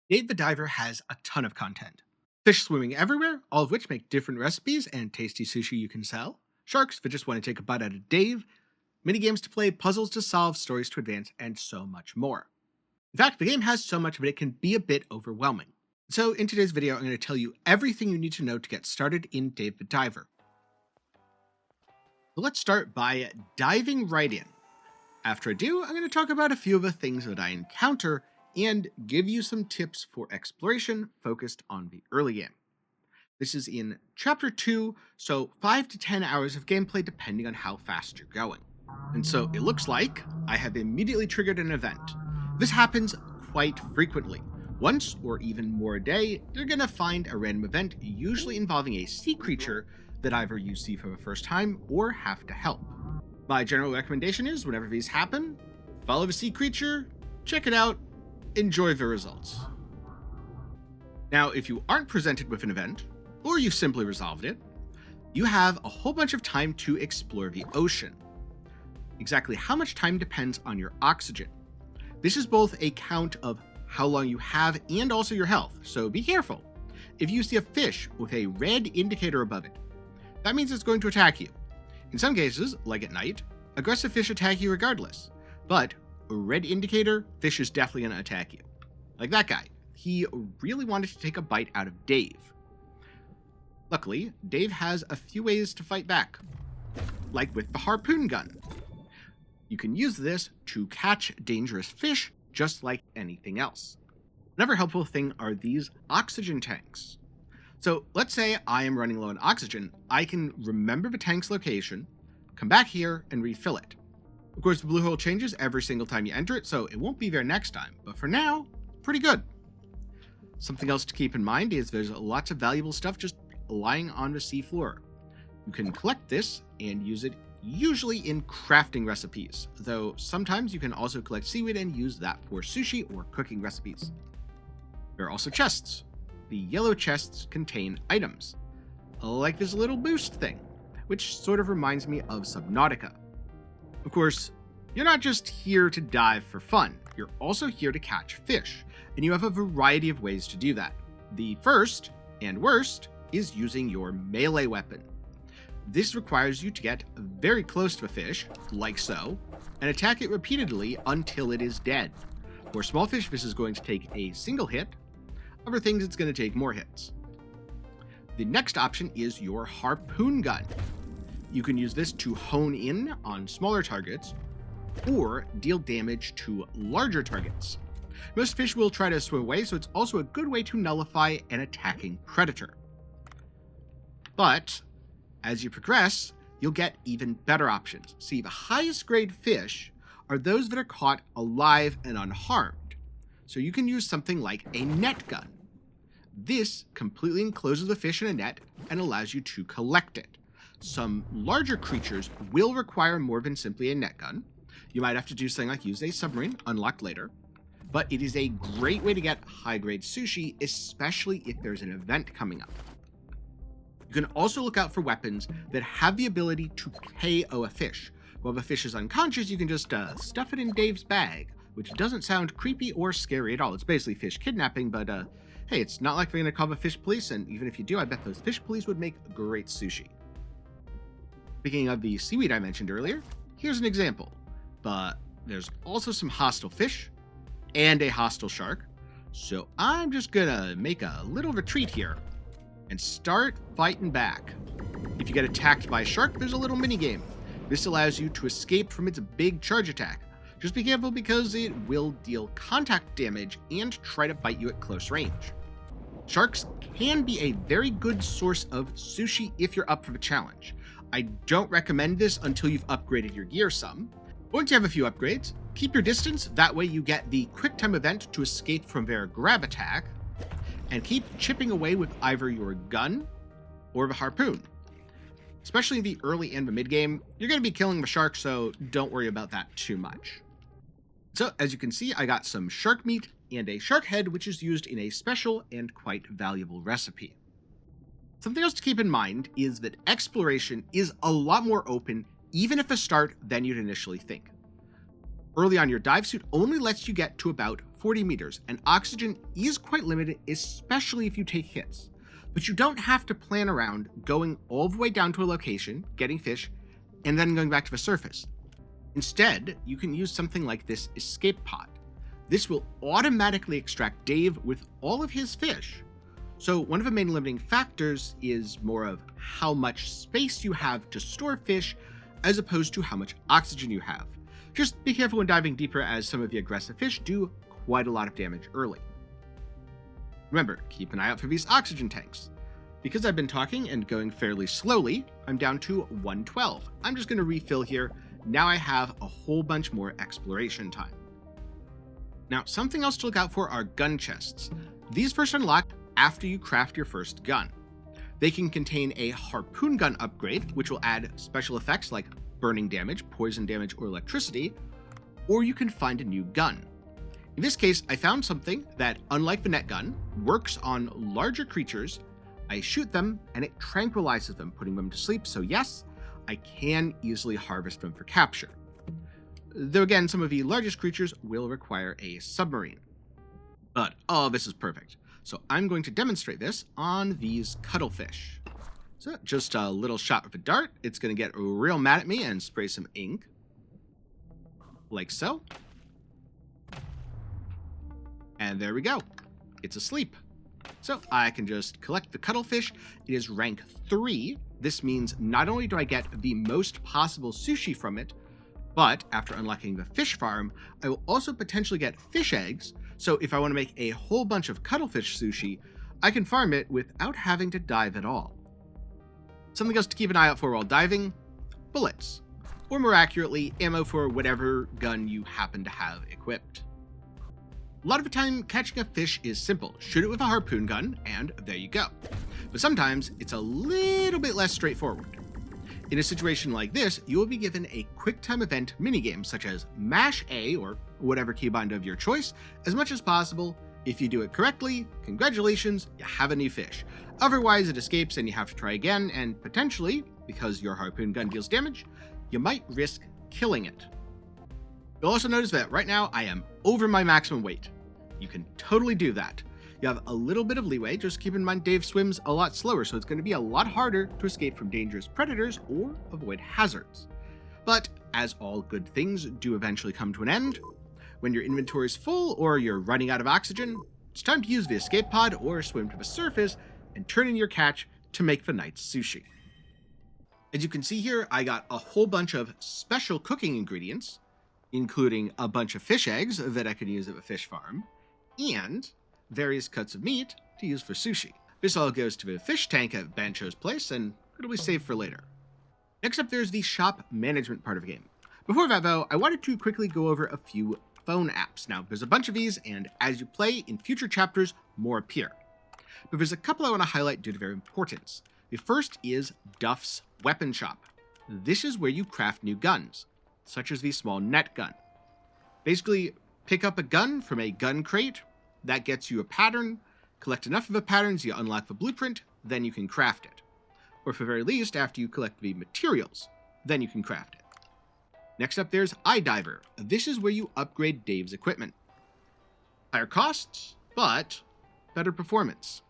Dave the Diver has a ton of content. Fish swimming everywhere, all of which make different recipes and tasty sushi you can sell. Sharks that just want to take a bite out of Dave. Minigames to play, puzzles to solve, stories to advance, and so much more. In fact, the game has so much that it can be a bit overwhelming. So in today's video, I'm going to tell you everything you need to know to get started in Dave the Diver. So let's start by diving right in. After I do, I'm going to talk about a few of the things that I encounter and give you some tips for exploration focused on the early game. This is in Chapter 2, so 5 to 10 hours of gameplay depending on how fast you're going. And so it looks like I have immediately triggered an event. This happens quite frequently. Once or even more a day, you're going to find a random event, usually involving a sea creature that either you see for the first time or have to help. My general recommendation is, whenever these happen, follow the sea creature, check it out, enjoy the results. Now, if you aren't presented with an event, or you simply resolved it, you have a whole bunch of time to explore the ocean. Exactly how much time depends on your oxygen. This is both a count of how long you have and also your health, so be careful. If you see a fish with a red indicator above it, that means it's going to attack you. In some cases, like at night, aggressive fish attack you regardless, but a red indicator, fish is definitely going to attack you. Like that guy. He really wanted to take a bite out of Dave. Luckily, Dave has a few ways to fight back, like with the harpoon gun. You can use this to catch dangerous fish just like anything else. Another helpful thing are these oxygen tanks. So let's say I am running low on oxygen, I can remember the tank's location, come back here, and refill it. Of course, the blue hole changes every single time you enter it, so it won't be there next time, but for now, pretty good. Something else to keep in mind is there's lots of valuable stuff just lying on the seafloor. You can collect this and use it usually in crafting recipes, though sometimes you can also collect seaweed and use that for sushi or cooking recipes. There are also chests. The yellow chests contain items, like this little boost thing, which sort of reminds me of Subnautica. Of course, you're not just here to dive for fun, you're also here to catch fish, and you have a variety of ways to do that. The first, and worst, is using your melee weapon. This requires you to get very close to a fish, like so, and attack it repeatedly until it is dead. For small fish, this is going to take a single hit. Other things, it's going to take more hits. The next option is your harpoon gun. You can use this to hone in on smaller targets or deal damage to larger targets. Most fish will try to swim away, so it's also a good way to nullify an attacking predator. But as you progress, you'll get even better options. See, the highest grade fish are those that are caught alive and unharmed. So you can use something like a net gun. This completely encloses the fish in a net and allows you to collect it. Some larger creatures will require more than simply a net gun. You might have to do something like use a submarine, unlocked later, but it is a great way to get high-grade sushi, especially if there's an event coming up. You can also look out for weapons that have the ability to KO a fish. While the fish is unconscious, you can just stuff it in Dave's bag, which doesn't sound creepy or scary at all. It's basically fish kidnapping, but hey, it's not like they're going to call the fish police, and even if you do, I bet those fish police would make great sushi. Speaking of the seaweed I mentioned earlier, here's an example. But there's also some hostile fish and a hostile shark, so I'm just gonna make a little retreat here and start fighting back. If you get attacked by a shark, there's a little minigame. This allows you to escape from its big charge attack. Just be careful because it will deal contact damage and try to bite you at close range. Sharks can be a very good source of sushi if you're up for the challenge. I don't recommend this until you've upgraded your gear some. Once you have a few upgrades, keep your distance, that way you get the quick time event to escape from their grab attack, and keep chipping away with either your gun or the harpoon. Especially the early and the mid game, you're going to be killing the shark, so don't worry about that too much. So as you can see, I got some shark meat and a shark head, which is used in a special and quite valuable recipe. Something else to keep in mind is that exploration is a lot more open, even at the start, than you'd initially think. Early on, your dive suit only lets you get to about 40 meters, and oxygen is quite limited, especially if you take hits. But you don't have to plan around going all the way down to a location, getting fish, and then going back to the surface. Instead, you can use something like this escape pod. This will automatically extract Dave with all of his fish. So one of the main limiting factors is more of how much space you have to store fish as opposed to how much oxygen you have. Just be careful when diving deeper, as some of the aggressive fish do quite a lot of damage early. Remember, keep an eye out for these oxygen tanks. Because I've been talking and going fairly slowly, I'm down to 112. I'm just going to refill here. Now I have a whole bunch more exploration time. Now, something else to look out for are gun chests. These first unlock after you craft your first gun. They can contain a harpoon gun upgrade, which will add special effects like burning damage, poison damage, or electricity, or you can find a new gun. In this case, I found something that, unlike the net gun, works on larger creatures. I shoot them and it tranquilizes them, putting them to sleep, so yes, I can easily harvest them for capture. Though again, some of the largest creatures will require a submarine. But oh, this is perfect. So I'm going to demonstrate this on these cuttlefish. So just a little shot with a dart. It's going to get real mad at me and spray some ink. Like so. And there we go. It's asleep. So I can just collect the cuttlefish. It is rank 3. This means not only do I get the most possible sushi from it, but after unlocking the fish farm, I will also potentially get fish eggs. So if I want to make a whole bunch of cuttlefish sushi, I can farm it without having to dive at all. Something else to keep an eye out for while diving: bullets, or more accurately, ammo for whatever gun you happen to have equipped. A lot of the time, catching a fish is simple. Shoot it with a harpoon gun, and there you go. But sometimes, it's a little bit less straightforward. In a situation like this, you will be given a QuickTime event minigame, such as Mash A, or whatever keybind of your choice, as much as possible. If you do it correctly, congratulations, you have a new fish. Otherwise, it escapes and you have to try again, and potentially, because your harpoon gun deals damage, you might risk killing it. You'll also notice that right now I am over my maximum weight. You can totally do that. You have a little bit of leeway, just keep in mind Dave swims a lot slower, so it's going to be a lot harder to escape from dangerous predators or avoid hazards. But as all good things do eventually come to an end, when your inventory is full or you're running out of oxygen, it's time to use the escape pod or swim to the surface and turn in your catch to make the night's sushi. As you can see here, I got a whole bunch of special cooking ingredients, including a bunch of fish eggs that I can use at the fish farm, and various cuts of meat to use for sushi. This all goes to the fish tank at Bancho's place, and it'll be saved for later. Next up, there's the shop management part of the game. Before that though, I wanted to quickly go over a few phone apps. Now, there's a bunch of these, and as you play in future chapters, more appear. But there's a couple I want to highlight due to their importance. The first is Duff's Weapon Shop. This is where you craft new guns, such as the small net gun. Basically, pick up a gun from a gun crate, that gets you a pattern, collect enough of the patterns, you unlock the blueprint, then you can craft it. Or for the very least, after you collect the materials, then you can craft it. Next up, there's iDiver. This is where you upgrade Dave's equipment. Higher costs, but better performance.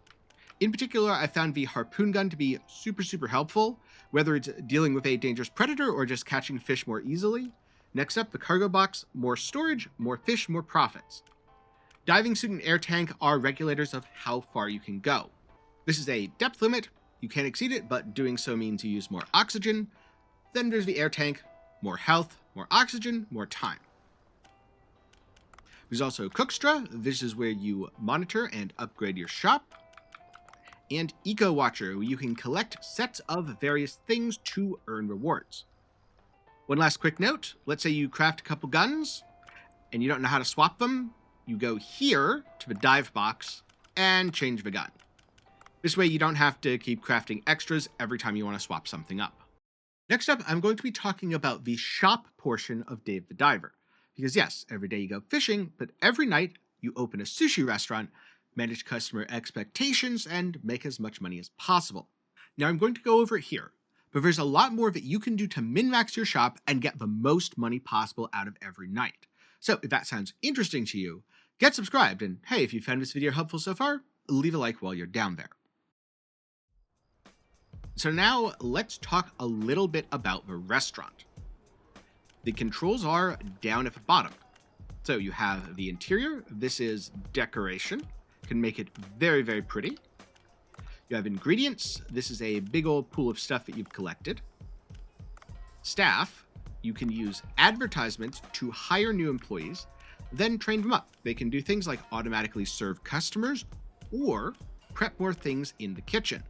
In particular, I found the harpoon gun to be super helpful, whether it's dealing with a dangerous predator or just catching fish more easily. Next up, the cargo box: more storage, more fish, more profits. Diving suit and air tank are regulators of how far you can go. This is a depth limit. You can't exceed it, but doing so means you use more oxygen. Then there's the air tank: more health, more oxygen, more time. There's also Cooksta. This is where you monitor and upgrade your shop. And Eco Watcher, where you can collect sets of various things to earn rewards. One last quick note: let's say you craft a couple guns and you don't know how to swap them. You go here to the dive box and change the gun. This way you don't have to keep crafting extras every time you want to swap something up. Next up, I'm going to be talking about the shop portion of Dave the Diver. Because yes, every day you go fishing, but every night you open a sushi restaurant, manage customer expectations, and make as much money as possible. Now I'm going to go over it here, but there's a lot more that you can do to min-max your shop and get the most money possible out of every night. So if that sounds interesting to you, Get subscribed, and hey, if you found this video helpful so far, leave a like while you're down there. So now let's talk a little bit about the restaurant. The controls are down at the bottom. So you have the interior. This is decoration. Can make it very, very pretty. You have ingredients. This is a big old pool of stuff that you've collected. Staff. You can use advertisements to hire new employees, then train them up. They can do things like automatically serve customers or prep more things in the kitchen.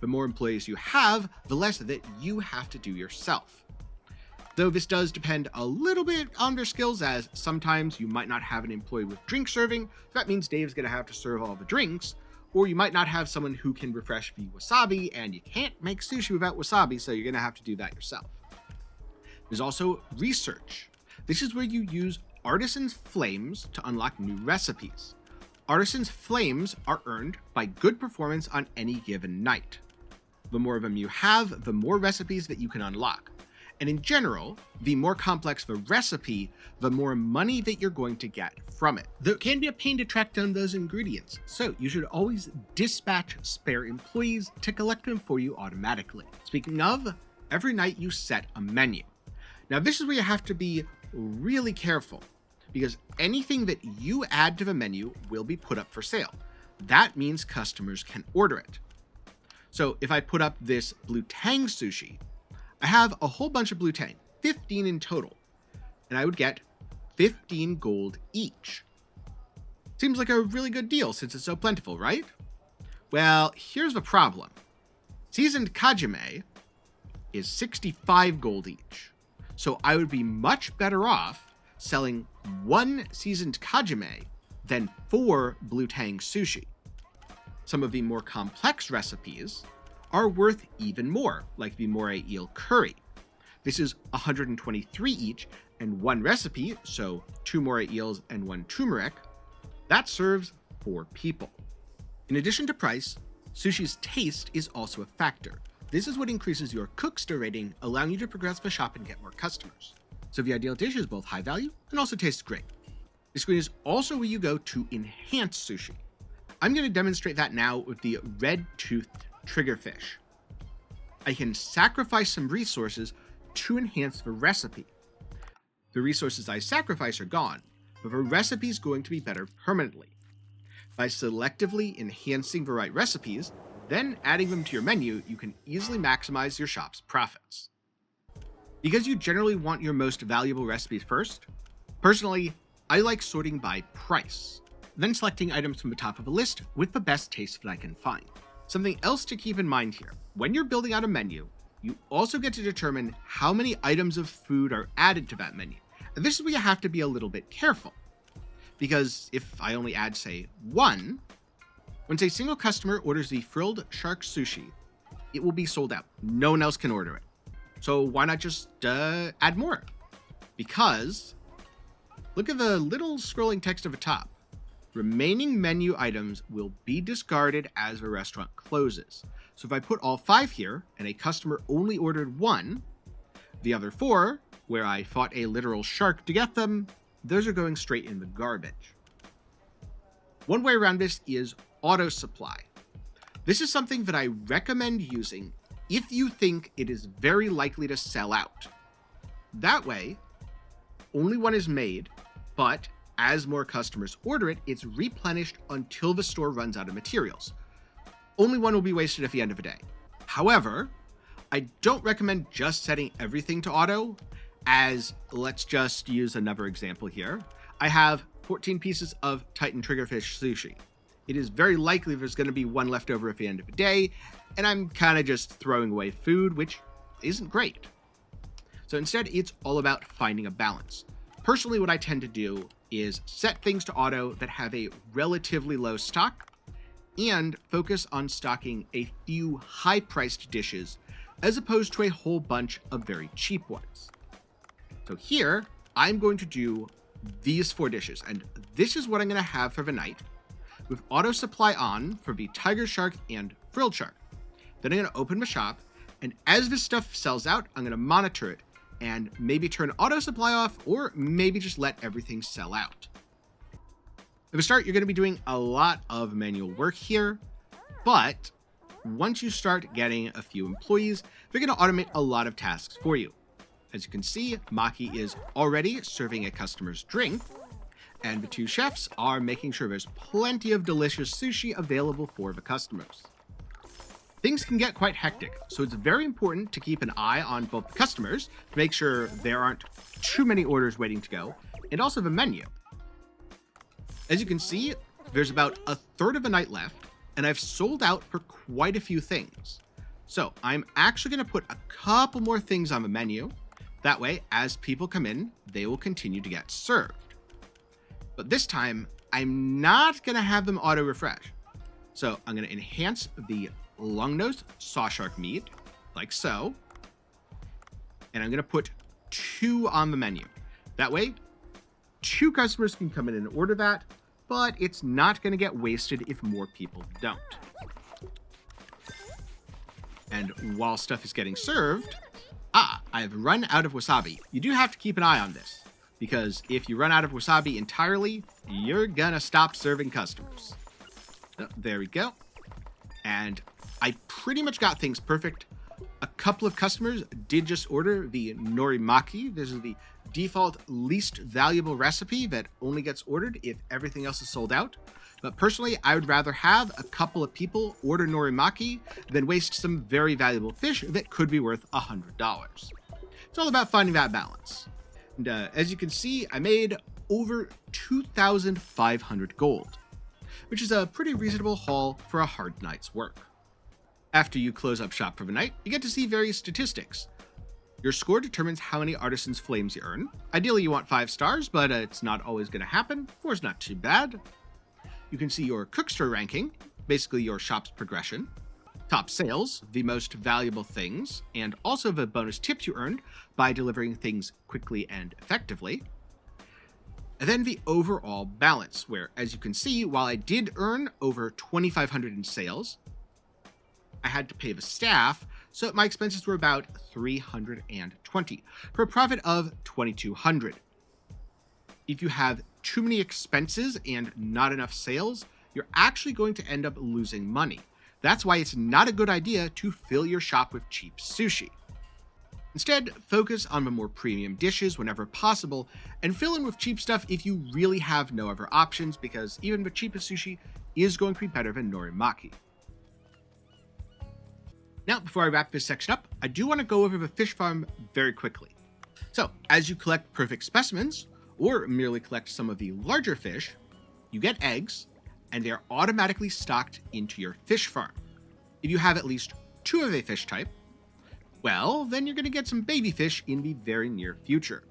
The more employees you have, the less that you have to do yourself. Though this does depend a little bit on their skills, as sometimes you might not have an employee with drink serving, so that means Dave's going to have to serve all the drinks, or you might not have someone who can refresh the wasabi, and you can't make sushi without wasabi, so you're going to have to do that yourself. There's also research. This is where you use Artisan's Flames to unlock new recipes. Artisan's Flames are earned by good performance on any given night. The more of them you have, the more recipes that you can unlock. And in general, the more complex the recipe, the more money that you're going to get from it. There can be a pain to track down those ingredients, so you should always dispatch spare employees to collect them for you automatically. Speaking of, every night you set a menu. Now this is where you have to be really careful, because anything that you add to the menu will be put up for sale. That means customers can order it. So if I put up this blue tang sushi, I have a whole bunch of blue tang, 15 in total, and I would get 15 gold each. Seems like a really good deal since it's so plentiful, right? Well, here's the problem. Seasoned kajime is 65 gold each. So I would be much better off selling 1 seasoned kajime than 4 blue tang sushi. Some of the more complex recipes are worth even more, like the moray eel curry. This is 123 each, and 1 recipe, so 2 moray eels and 1 turmeric, that serves 4 people. In addition to price, sushi's taste is also a factor. This is what increases your Cooksta rating, allowing you to progress the shop and get more customers. So the ideal dish is both high value and also tastes great. The screen is also where you go to enhance sushi. I'm going to demonstrate that now with the red-toothed triggerfish. I can sacrifice some resources to enhance the recipe. The resources I sacrifice are gone, but the recipe is going to be better permanently. By selectively enhancing the right recipes, then adding them to your menu, you can easily maximize your shop's profits. Because you generally want your most valuable recipes first, personally, I like sorting by price, then selecting items from the top of a list with the best taste that I can find. Something else to keep in mind here, when you're building out a menu, you also get to determine how many items of food are added to that menu. And this is where you have to be a little bit careful. Because if I only add, say, 1, once a single customer orders the frilled shark sushi, it will be sold out. No one else can order it. So why not just add more? Because look at the little scrolling text at the top. Remaining menu items will be discarded as the restaurant closes. So if I put all 5 here and a customer only ordered 1, the other 4, where I fought a literal shark to get them, those are going straight in the garbage. One way around this is auto supply. This is something that I recommend using if you think it is very likely to sell out. That way, only 1 is made, but as more customers order it, it's replenished until the store runs out of materials. Only 1 will be wasted at the end of the day. However, I don't recommend just setting everything to auto, as let's just use another example here. I have 14 pieces of Titan Triggerfish sushi. It is very likely there's going to be 1 left over at the end of the day, and I'm kind of just throwing away food, which isn't great. So instead, it's all about finding a balance. Personally, what I tend to do is set things to auto that have a relatively low stock and focus on stocking a few high-priced dishes as opposed to a whole bunch of very cheap ones. So here, I'm going to do these 4 dishes, and this is what I'm going to have for the night, with auto supply on for the tiger shark and frilled shark. Then I'm going to open the shop, and as this stuff sells out, I'm going to monitor it and maybe turn auto supply off, or maybe just let everything sell out. At the start, you're going to be doing a lot of manual work here, but once you start getting a few employees, they're going to automate a lot of tasks for you. As you can see, Maki is already serving a customer's drink, and the two chefs are making sure there's plenty of delicious sushi available for the customers. Things can get quite hectic, so it's very important to keep an eye on both the customers to make sure there aren't too many orders waiting to go, and also the menu. As you can see, there's about a third of the night left, and I've sold out for quite a few things. So I'm actually going to put a couple more things on the menu. That way, as people come in, they will continue to get served. But this time, I'm not going to have them auto-refresh. So I'm going to enhance the long-nosed sawshark meat, like so. And I'm going to put 2 on the menu. That way, 2 customers can come in and order that, but it's not going to get wasted if more people don't. And while stuff is getting served, I've run out of wasabi. You do have to keep an eye on this, because if you run out of wasabi entirely, you're gonna stop serving customers. Oh, there we go. And I pretty much got things perfect. A couple of customers did just order the norimaki. This is the default least valuable recipe that only gets ordered if everything else is sold out. But personally, I would rather have a couple of people order norimaki than waste some very valuable fish that could be worth $100. It's all about finding that balance. And as you can see, I made over 2,500 gold, which is a pretty reasonable haul for a hard night's work. After you close up shop for the night, you get to see various statistics. Your score determines how many Artisan's Flames you earn. Ideally, you want 5 stars, but it's not always going to happen. 4 is not too bad. You can see your Cooksta ranking, basically your shop's progression, top sales, the most valuable things, and also the bonus tips you earned by delivering things quickly and effectively. And then the overall balance, where, as you can see, while I did earn over 2,500 in sales, I had to pay the staff, so my expenses were about 320 for a profit of 2,200. If you have too many expenses and not enough sales, you're actually going to end up losing money. That's why it's not a good idea to fill your shop with cheap sushi. Instead, focus on the more premium dishes whenever possible, and fill in with cheap stuff if you really have no other options, because even the cheapest sushi is going to be better than norimaki. Now, before I wrap this section up, I do want to go over the fish farm very quickly. So, as you collect perfect specimens, or merely collect some of the larger fish, you get eggs, and they are automatically stocked into your fish farm. If you have at least 2 of a fish type, well, then you're going to get some baby fish in the very near future.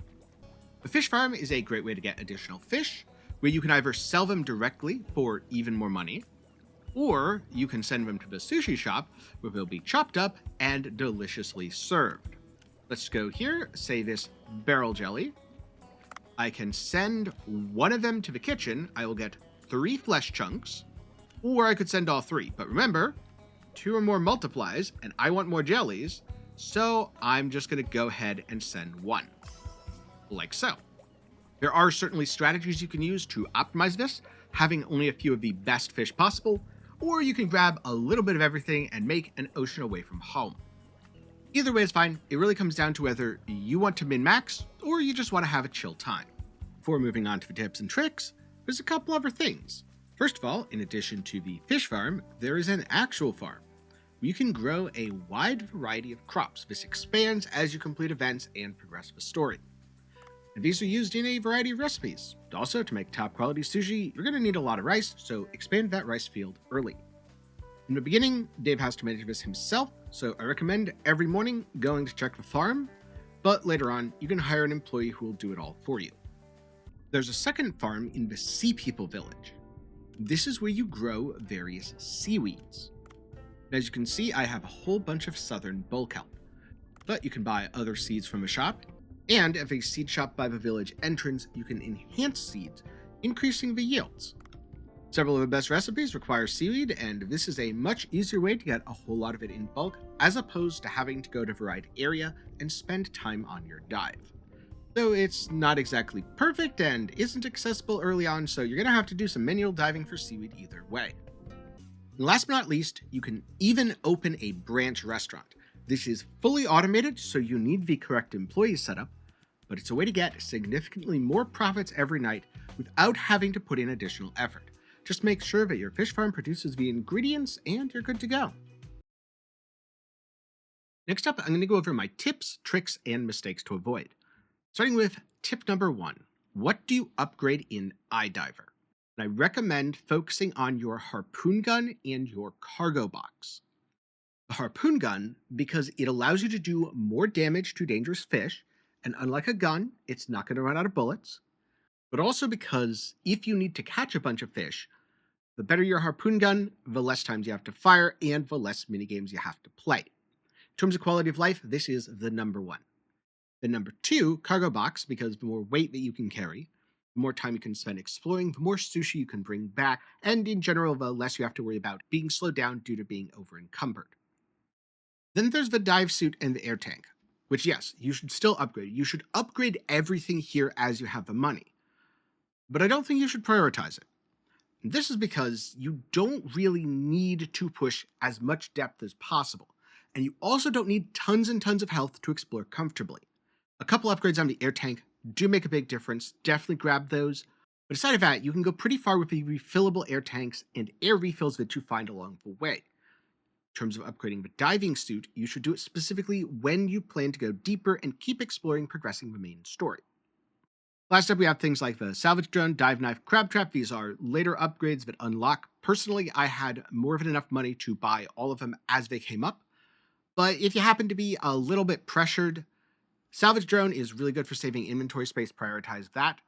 The fish farm is a great way to get additional fish, where you can either sell them directly for even more money, or you can send them to the sushi shop, where they'll be chopped up and deliciously served. Let's go here, say this barrel jelly. I can send one of them to the kitchen. I will get 3 flesh chunks, or I could send all 3. But remember, 2 or more multiplies, and I want more jellies, so I'm just going to go ahead and send 1. Like so. There are certainly strategies you can use to optimize this, having only a few of the best fish possible, or you can grab a little bit of everything and make an ocean away from home. Either way is fine. It really comes down to whether you want to min-max or you just want to have a chill time. Before moving on to the tips and tricks, there's a couple other things. First of all, in addition to the fish farm, there is an actual farm. You can grow a wide variety of crops. This expands as you complete events and progress the story. And these are used in a variety of recipes. Also, to make top quality sushi, you're going to need a lot of rice, so expand that rice field early. In the beginning, Dave has to manage this himself, so I recommend every morning going to check the farm, but later on, you can hire an employee who will do it all for you. There's a second farm in the Sea People Village. This is where you grow various seaweeds. As you can see, I have a whole bunch of southern bulk kelp, but you can buy other seeds from a shop, and at a seed shop by the village entrance, you can enhance seeds, increasing the yields. Several of the best recipes require seaweed, and this is a much easier way to get a whole lot of it in bulk, as opposed to having to go to a varied area and spend time on your dive. Though it's not exactly perfect and isn't accessible early on, so you're going to have to do some manual diving for seaweed either way. And last but not least, you can even open a branch restaurant. This is fully automated, so you need the correct employee setup, but it's a way to get significantly more profits every night without having to put in additional effort. Just make sure that your fish farm produces the ingredients and you're good to go. Next up, I'm going to go over my tips, tricks, and mistakes to avoid. Starting with tip number 1. What do you upgrade in iDiver? I recommend focusing on your harpoon gun and your cargo box. The harpoon gun, because it allows you to do more damage to dangerous fish, and unlike a gun, it's not going to run out of bullets, but also because if you need to catch a bunch of fish, the better your harpoon gun, the less times you have to fire, and the less minigames you have to play. In terms of quality of life, this is the number 1. The number 2, cargo box, because the more weight that you can carry, the more time you can spend exploring, the more sushi you can bring back, and in general, the less you have to worry about being slowed down due to being over-encumbered. Then there's the dive suit and the air tank, which yes, you should still upgrade. You should upgrade everything here as you have the money. But I don't think you should prioritize it. This is because you don't really need to push as much depth as possible, and you also don't need tons and tons of health to explore comfortably. A couple upgrades on the air tank do make a big difference, definitely grab those, but aside of that, you can go pretty far with the refillable air tanks and air refills that you find along the way. In terms of upgrading the diving suit, you should do it specifically when you plan to go deeper and keep exploring, progressing the main story. Last up, we have things like the salvage drone, dive knife, crab trap. These are later upgrades that unlock. Personally, I had more than enough money to buy all of them as they came up, but if you happen to be a little bit pressured, salvage drone is really good for saving inventory space, prioritize that.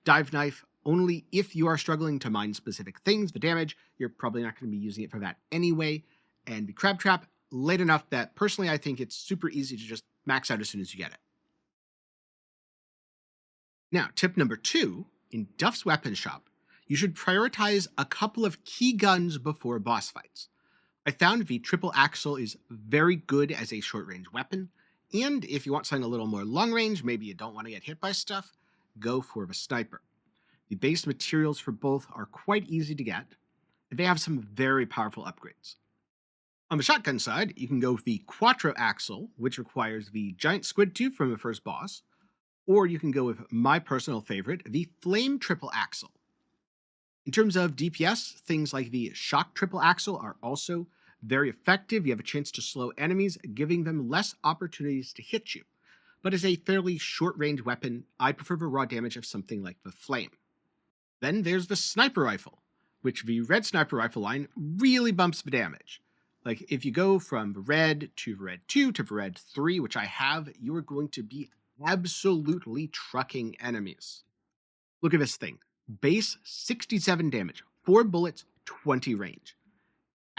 Dive knife, only if you are struggling to mine specific things. The damage, you're probably not going to be using it for that anyway. And the crab trap, late enough that personally I think it's super easy to just max out as soon as you get it. Now, tip number 2, in Duff's weapon shop, you should prioritize a couple of key guns before boss fights. I found the triple axle is very good as a short-range weapon, and if you want something a little more long-range, maybe you don't want to get hit by stuff, go for the sniper. The base materials for both are quite easy to get, and they have some very powerful upgrades. On the shotgun side, you can go with the quattro axle, which requires the giant squid tooth from the first boss, or you can go with my personal favorite, the flame triple axle. In terms of DPS, things like the shock triple axle are also very effective. You have a chance to slow enemies, giving them less opportunities to hit you. But as a fairly short-range weapon, I prefer the raw damage of something like the flame. Then there's the sniper rifle, which the red sniper rifle line really bumps the damage. Like, if you go from the red to the red 2 to the red 3, which I have, you are going to be absolutely trucking enemies. Look at this thing. Base 67 damage, 4 bullets, 20 range.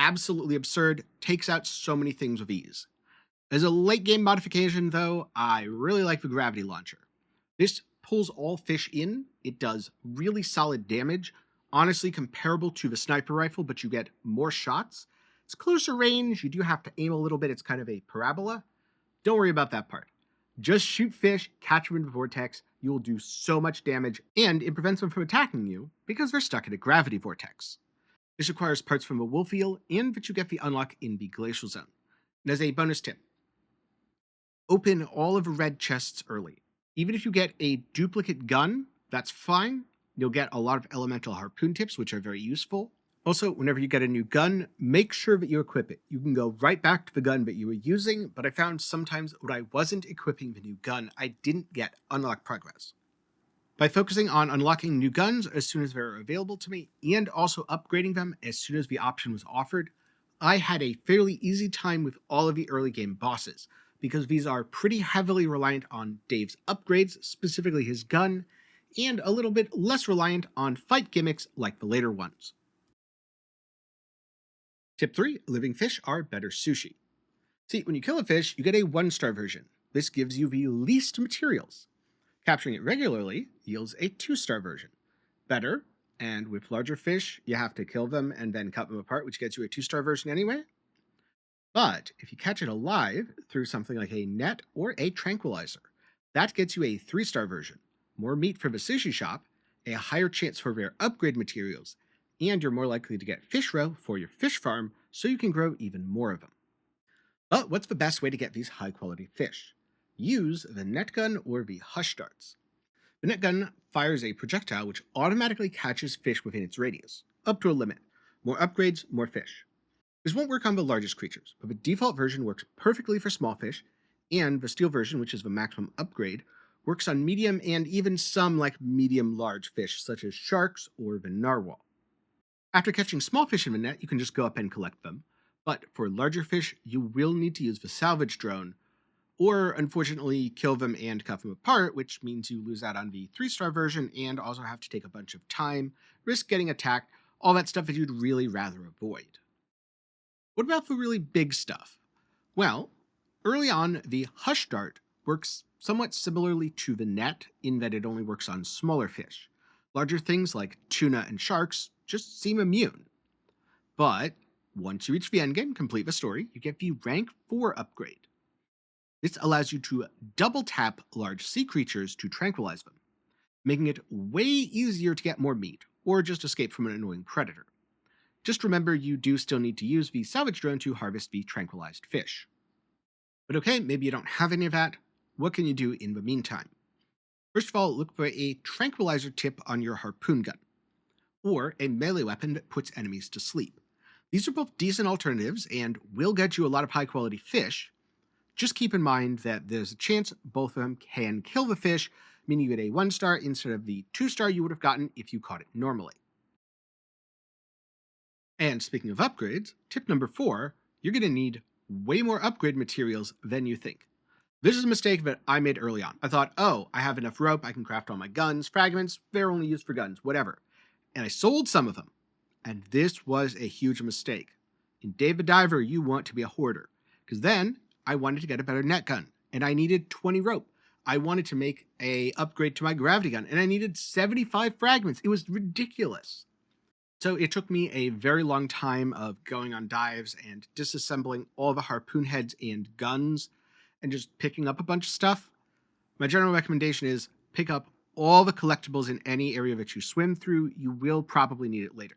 Absolutely absurd, takes out so many things with ease. As a late game modification though, I really like the gravity launcher. This pulls all fish in, it does really solid damage, honestly comparable to the sniper rifle, but you get more shots. It's closer range, you do have to aim a little bit, it's kind of a parabola. Don't worry about that part. Just shoot fish, catch them in the vortex, you will do so much damage, and it prevents them from attacking you because they're stuck in a gravity vortex. This requires parts from the wolf eel, and that you get the unlock in the glacial zone. And as a bonus tip, open all of the red chests early. Even if you get a duplicate gun, that's fine. You'll get a lot of elemental harpoon tips, which are very useful. Also, whenever you get a new gun, make sure that you equip it. You can go right back to the gun that you were using, but I found sometimes when I wasn't equipping the new gun, I didn't get unlock progress. By focusing on unlocking new guns as soon as they were available to me, and also upgrading them as soon as the option was offered, I had a fairly easy time with all of the early game bosses, because these are pretty heavily reliant on Dave's upgrades, specifically his gun, and a little bit less reliant on fight gimmicks like the later ones. Tip 3, living fish are better sushi. See, when you kill a fish, you get a 1-star version. This gives you the least materials. Capturing it regularly yields a 2-star version. Better, and with larger fish, you have to kill them and then cut them apart, which gets you a 2-star version anyway. But if you catch it alive through something like a net or a tranquilizer, That gets you a 3-star version, more meat from a sushi shop, a higher chance for rare upgrade materials, and you're more likely to get fish roe for your fish farm so you can grow even more of them. But what's the best way to get these high quality fish? Use the net gun or the hush darts. The net gun fires a projectile which automatically catches fish within its radius, up to a limit. More upgrades, more fish. This won't work on the largest creatures, but the default version works perfectly for small fish, and the steel version, which is the maximum upgrade, works on medium and even some like medium-large fish, such as sharks or the narwhal. After catching small fish in the net, you can just go up and collect them, but for larger fish, you will need to use the salvage drone, or unfortunately kill them and cut them apart, which means you lose out on the 3-star version and also have to take a bunch of time, risk getting attacked, all that stuff that you'd really rather avoid. What about the really big stuff? Well, early on, the hush dart works somewhat similarly to the net in that it only works on smaller fish. Larger things like tuna and sharks just seem immune. But once you reach the endgame, complete the story, you get the rank 4 upgrade. This allows you to double tap large sea creatures to tranquilize them, making it way easier to get more meat or just escape from an annoying predator. Just remember you do still need to use the salvage drone to harvest the tranquilized fish. But okay, maybe you don't have any of that. What can you do in the meantime? First of all, look for a tranquilizer tip on your harpoon gun, or a melee weapon that puts enemies to sleep. These are both decent alternatives and will get you a lot of high quality fish. Just keep in mind that there's a chance both of them can kill the fish, meaning you get a 1-star instead of the 2-star you would have gotten if you caught it normally. And speaking of upgrades, tip number 4, you're going to need way more upgrade materials than you think. This is a mistake that I made early on. I thought, oh, I have enough rope, I can craft all my guns, fragments, they're only used for guns, whatever. And I sold some of them. And this was a huge mistake. In Dave the Diver, you want to be a hoarder. Because then, I wanted to get a better net gun, and I needed 20 rope. I wanted to make a upgrade to my gravity gun, and I needed 75 fragments. It was ridiculous. So it took me a very long time of going on dives and disassembling all the harpoon heads and guns and just picking up a bunch of stuff. My general recommendation is pick up all the collectibles in any area that you swim through. You will probably need it later.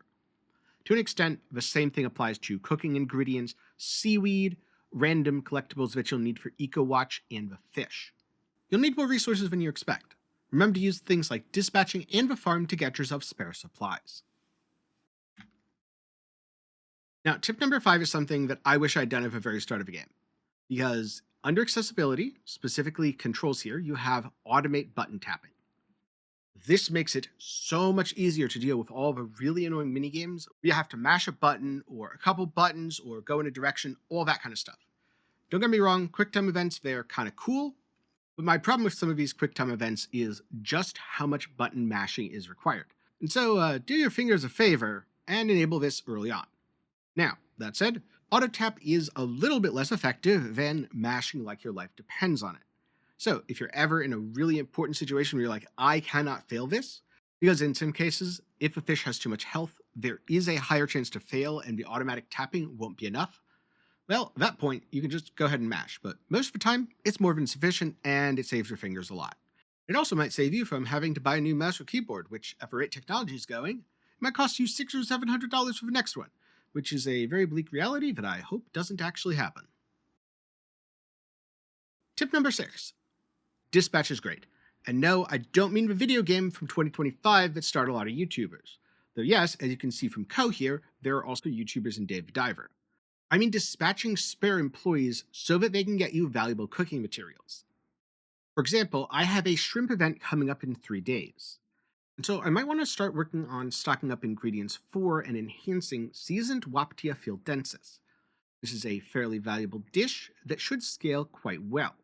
To an extent, the same thing applies to cooking ingredients, seaweed, random collectibles that you'll need for EcoWatch, and the fish. You'll need more resources than you expect. Remember to use things like dispatching and the farm to get yourself spare supplies. Now, tip number 5 is something that I wish I'd done at the very start of the game. Because under accessibility, specifically controls here, you have automate button tapping. This makes it so much easier to deal with all the really annoying minigames where you have to mash a button or a couple buttons or go in a direction, all that kind of stuff. Don't get me wrong, QuickTime events, they're kind of cool, but my problem with some of these QuickTime events is just how much button mashing is required. And so do your fingers a favor and enable this early on. Now, that said, auto tap is a little bit less effective than mashing like your life depends on it. So if you're ever in a really important situation where you're like, I cannot fail this, because in some cases, if a fish has too much health, there is a higher chance to fail and the automatic tapping won't be enough. Well, at that point, you can just go ahead and mash, but most of the time, it's more than sufficient and it saves your fingers a lot. It also might save you from having to buy a new mouse or keyboard, which, at the rate technology is going, it might cost you $600 or $700 for the next one, which is a very bleak reality that I hope doesn't actually happen. Tip number 6. Dispatch is great. And no, I don't mean the video game from 2025 that started a lot of YouTubers. Though yes, as you can see from Co here, there are also YouTubers in Dave the Diver. I mean dispatching spare employees so that they can get you valuable cooking materials. For example, I have a shrimp event coming up in 3 days. And so I might want to start working on stocking up ingredients for and enhancing seasoned Wapatia fildensis. This is a fairly valuable dish that should scale quite well.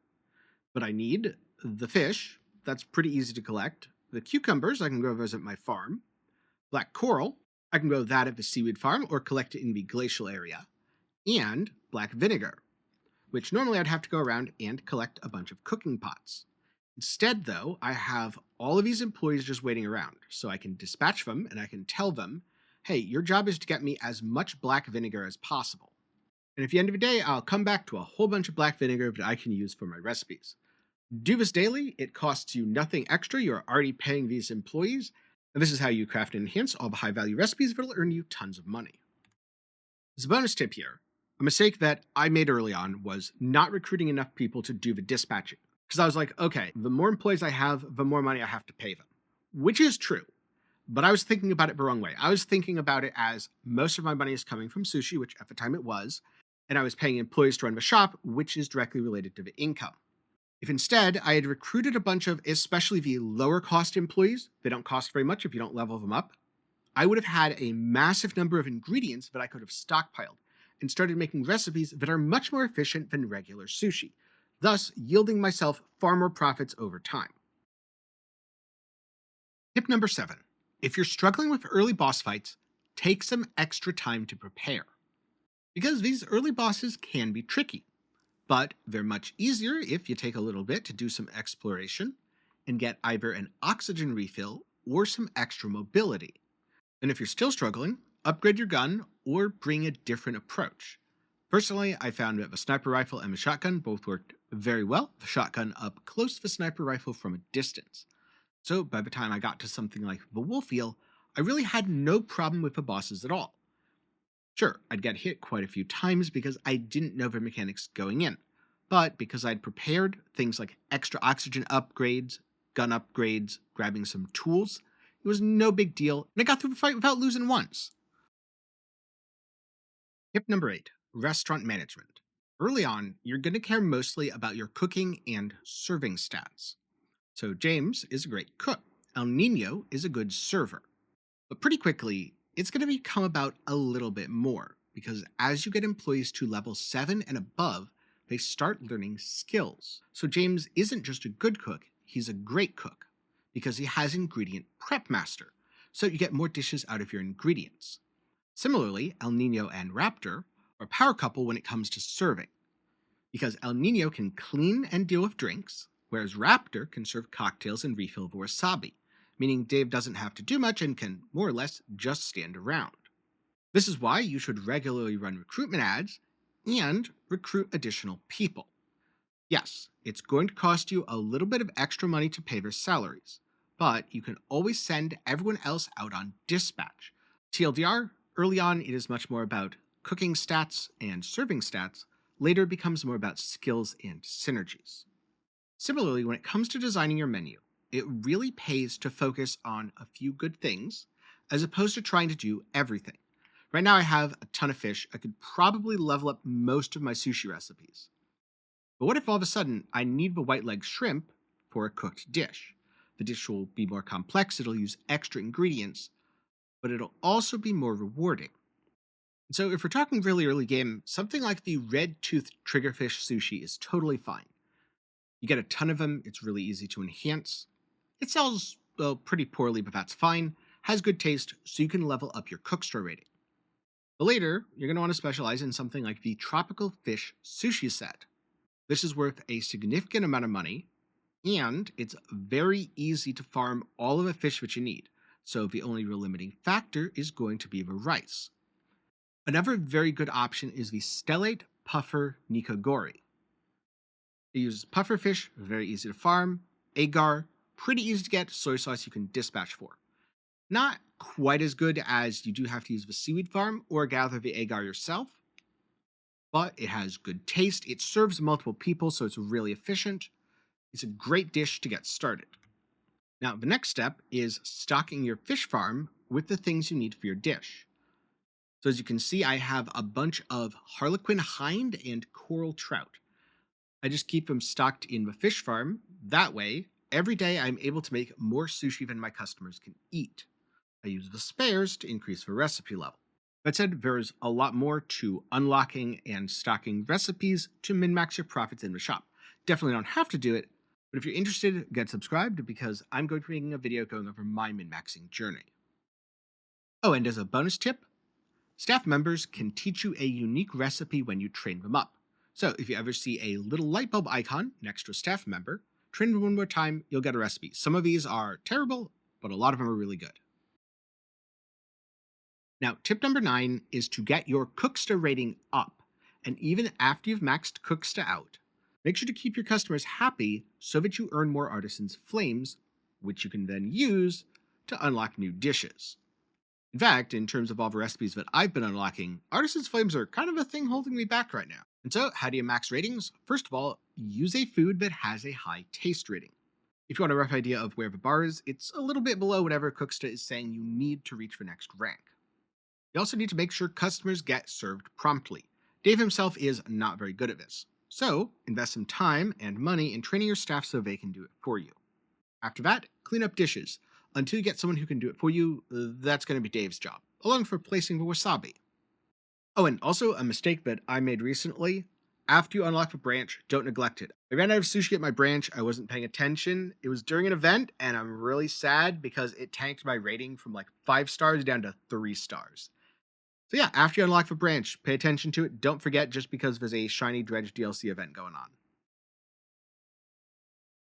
But I need the fish, that's pretty easy to collect. The cucumbers, I can grow those at my farm. Black coral, I can grow that at the seaweed farm or collect it in the glacial area. And black vinegar, which normally I'd have to go around and collect a bunch of cooking pots. Instead, though, I have all of these employees just waiting around, so I can dispatch them and I can tell them, hey, your job is to get me as much black vinegar as possible. And at the end of the day, I'll come back to a whole bunch of black vinegar that I can use for my recipes. Do this daily, it costs you nothing extra. You're already paying these employees. And this is how you craft and enhance all the high value recipes that will earn you tons of money. As a bonus tip here, a mistake that I made early on was not recruiting enough people to do the dispatching. Because I was like, okay, the more employees I have, the more money I have to pay them, which is true. But I was thinking about it the wrong way. I was thinking about it as most of my money is coming from sushi, which at the time it was, and I was paying employees to run the shop, which is directly related to the income. If instead I had recruited a bunch of, especially the lower cost employees, they don't cost very much if you don't level them up, I would have had a massive number of ingredients that I could have stockpiled and started making recipes that are much more efficient than regular sushi, thus yielding myself far more profits over time. Tip number 7. If you're struggling with early boss fights, take some extra time to prepare. Because these early bosses can be tricky, but they're much easier if you take a little bit to do some exploration and get either an oxygen refill or some extra mobility. And if you're still struggling, upgrade your gun or bring a different approach. Personally, I found that the sniper rifle and the shotgun both worked very well. The shotgun up close to the sniper rifle from a distance. So by the time I got to something like the wolf eel, I really had no problem with the bosses at all. Sure, I'd get hit quite a few times because I didn't know the mechanics going in, but because I'd prepared things like extra oxygen upgrades, gun upgrades, grabbing some tools, it was no big deal, and I got through the fight without losing once. Tip number 8, restaurant management. Early on, you're going to care mostly about your cooking and serving stats. So James is a great cook. El Nino is a good server. But pretty quickly, it's going to become about a little bit more, because as you get employees to level 7 and above, they start learning skills. So James isn't just a good cook, he's a great cook, because he has ingredient prep master. So you get more dishes out of your ingredients. Similarly, El Nino and Raptor are a power couple when it comes to serving, because El Nino can clean and deal with drinks, whereas Raptor can serve cocktails and refill the wasabi, meaning Dave doesn't have to do much and can more or less just stand around. This is why you should regularly run recruitment ads and recruit additional people. Yes, it's going to cost you a little bit of extra money to pay their salaries, but you can always send everyone else out on dispatch. TLDR, early on it is much more about cooking stats and serving stats, later it becomes more about skills and synergies. Similarly, when it comes to designing your menu, it really pays to focus on a few good things as opposed to trying to do everything. Right now I have a ton of fish. I could probably level up most of my sushi recipes. But what if all of a sudden I need the white leg shrimp for a cooked dish? The dish will be more complex, it'll use extra ingredients, but it'll also be more rewarding. And so if we're talking really early game, something like the red-toothed triggerfish sushi is totally fine. You get a ton of them, it's really easy to enhance. It sells, well, pretty poorly, but that's fine. Has good taste, so you can level up your Cooksta rating. But later, you're going to want to specialize in something like the tropical fish sushi set. This is worth a significant amount of money, and it's very easy to farm all of the fish that you need, so the only real limiting factor is going to be the rice. Another very good option is the stellate puffer nikogori. It uses puffer fish, very easy to farm, agar, pretty easy to get, soy sauce you can dispatch for. Not quite as good as you do have to use the seaweed farm or gather the agar yourself, but it has good taste, it serves multiple people, so it's really efficient. It's a great dish to get started. Now, the next step is stocking your fish farm with the things you need for your dish. So as you can see, I have a bunch of harlequin hind and coral trout. I just keep them stocked in the fish farm. That way, every day I'm able to make more sushi than my customers can eat. I use the spares to increase the recipe level. That said, there's a lot more to unlocking and stocking recipes to min-max your profits in the shop. Definitely don't have to do it, but if you're interested, get subscribed because I'm going to be making a video going over my min-maxing journey. Oh, and as a bonus tip, staff members can teach you a unique recipe when you train them up. So if you ever see a little light bulb icon next to a staff member, train them one more time, you'll get a recipe. Some of these are terrible, but a lot of them are really good. Now, tip number 9 is to get your Cooksta rating up. And even after you've maxed Cooksta out, Make sure to keep your customers happy so that you earn more artisans' flames, which you can then use to unlock new dishes. In fact, in terms of all the recipes that I've been unlocking, artisans' flames are kind of a thing holding me back right now. And so, how do you max ratings? First of all, use a food that has a high taste rating. If you want a rough idea of where the bar is, it's a little bit below whatever Cooksta is saying you need to reach the next rank. You also need to make sure customers get served promptly. Dave himself is not very good at this. So, invest some time and money in training your staff so they can do it for you. After that, clean up dishes. Until you get someone who can do it for you, that's going to be Dave's job, along with replacing the wasabi. Oh, and also a mistake that I made recently. After you unlock the branch, don't neglect it. I ran out of sushi at my branch, I wasn't paying attention. It was during an event, and I'm really sad because it tanked my rating from like 5 stars down to 3 stars. So yeah, after you unlock the branch, pay attention to it. Don't forget just because there's a Shiny Dredge DLC event going on.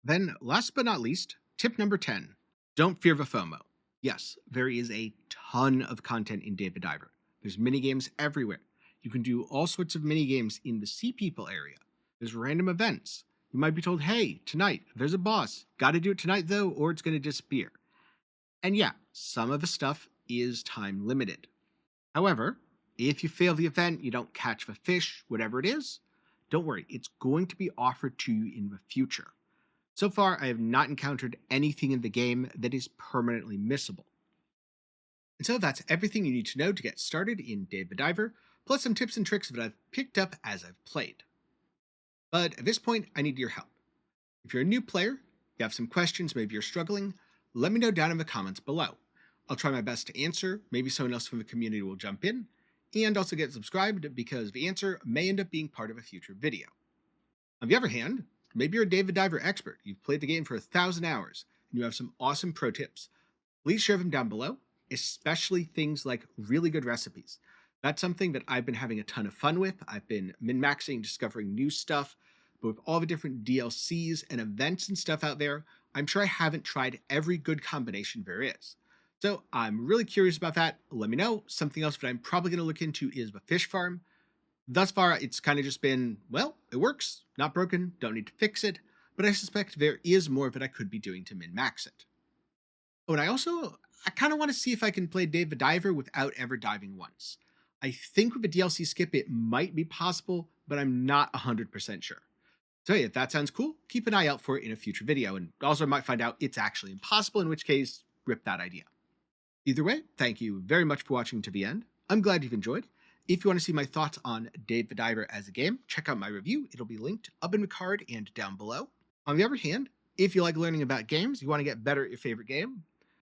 Then, last but not least, tip number 10. Don't fear the FOMO. Yes, there is a ton of content in Dave the Diver. There's minigames everywhere. You can do all sorts of minigames in the See People area. There's random events. You might be told, hey, tonight, there's a boss. Gotta do it tonight though, or it's gonna disappear. And yeah, some of the stuff is time limited. However, if you fail the event, you don't catch the fish, whatever it is, don't worry, it's going to be offered to you in the future. So far, I have not encountered anything in the game that is permanently missable. And so that's everything you need to know to get started in Dave the Diver, plus some tips and tricks that I've picked up as I've played. But at this point, I need your help. If you're a new player, you have some questions, maybe you're struggling, let me know down in the comments below. I'll try my best to answer, maybe someone else from the community will jump in, and also get subscribed because the answer may end up being part of a future video. On the other hand, maybe you're a Dave the Diver expert, you've played the game for 1,000 hours, and you have some awesome pro tips. Please share them down below, especially things like really good recipes. That's something that I've been having a ton of fun with. I've been min-maxing, discovering new stuff, but with all the different DLCs and events and stuff out there, I'm sure I haven't tried every good combination there is. So I'm really curious about that. Let me know. Something else that I'm probably going to look into is the fish farm. Thus far, it's kind of just been, well, it works, not broken, don't need to fix it, but I suspect there is more that I could be doing to min-max it. Oh, and I kind of want to see if I can play Dave the Diver without ever diving once. I think with a DLC skip it might be possible, but I'm not 100% sure. So yeah, if that sounds cool, keep an eye out for it in a future video, and also I might find out it's actually impossible, in which case, rip that idea. Either way, thank you very much for watching to the end. I'm glad you've enjoyed. If you want to see my thoughts on Dave the Diver as a game, check out my review. It'll be linked up in the card and down below. On the other hand, if you like learning about games, you want to get better at your favorite game,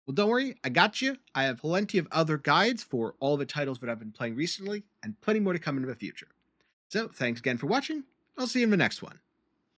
well, don't worry, I got you. I have plenty of other guides for all the titles that I've been playing recently, and plenty more to come in the future. So, thanks again for watching. I'll see you in the next one.